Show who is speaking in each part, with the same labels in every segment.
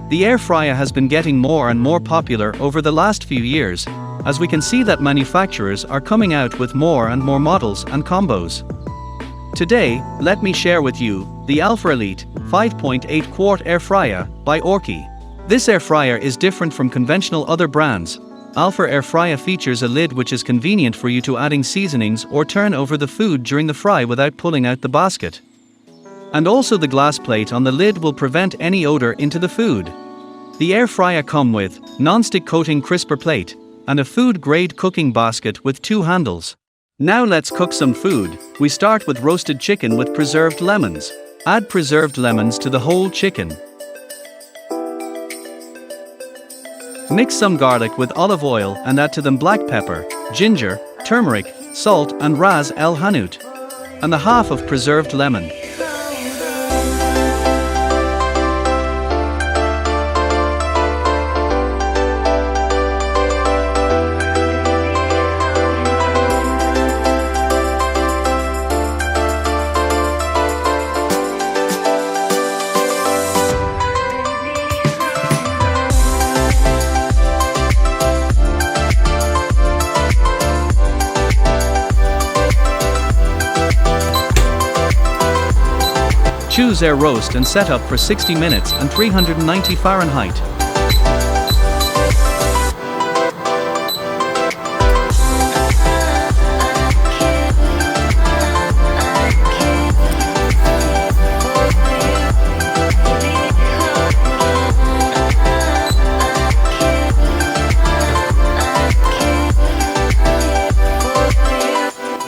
Speaker 1: The air fryer has been getting more and more popular over the last few years, as we can see that manufacturers are coming out with more and more models and combos. Today, let me share with you the Alpha Elite 5.8 quart air fryer by Orky. This air fryer is different from conventional other brands. Alpha air fryer features a lid which is convenient for you to adding seasonings or turn over the food during the fry without pulling out the basket. And also the glass plate on the lid will prevent any odor into the food. The air fryer comes with non-stick coating crisper plate and a food-grade cooking basket with 2 handles. Now let's cook some food. We start with roasted chicken with preserved lemons. Add preserved lemons to the whole chicken. Mix some garlic with olive oil and add to them black pepper, ginger, turmeric, salt and ras el hanout. And the half of preserved lemon. Choose air roast and set up for 60 minutes and 390 Fahrenheit.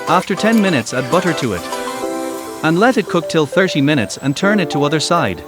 Speaker 1: After 10 minutes, add butter to it. And let it cook till 30 minutes and turn it to other side.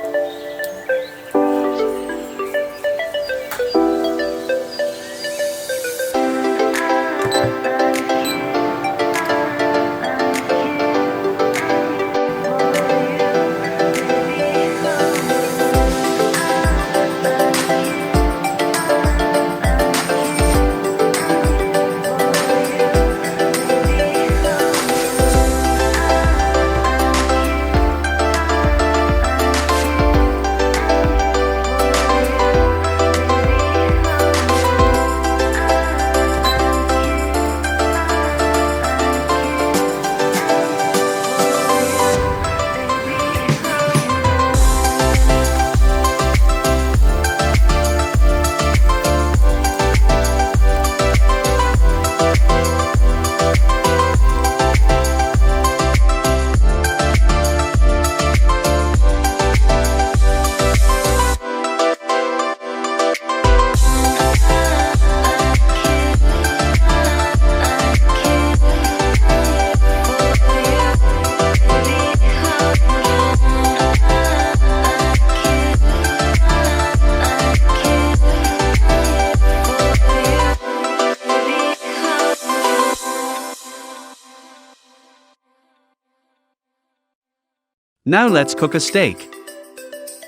Speaker 1: Now let's cook a steak.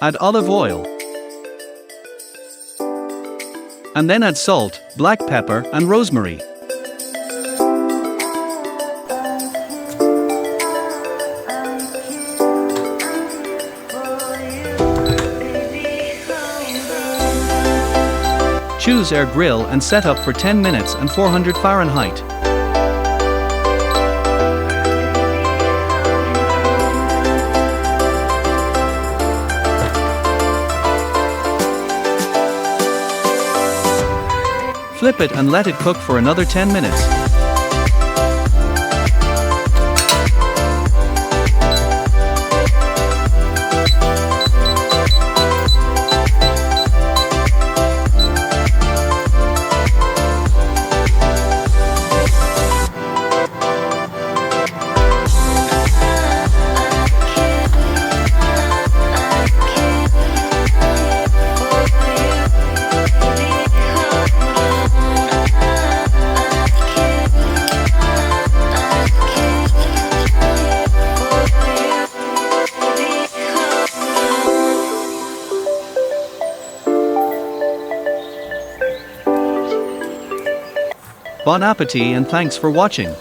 Speaker 1: Add olive oil. And then add salt, black pepper and rosemary. Choose air grill and set up for 10 minutes and 400 Fahrenheit. Flip it and let it cook for another 10 minutes. Bon appétit and thanks for watching.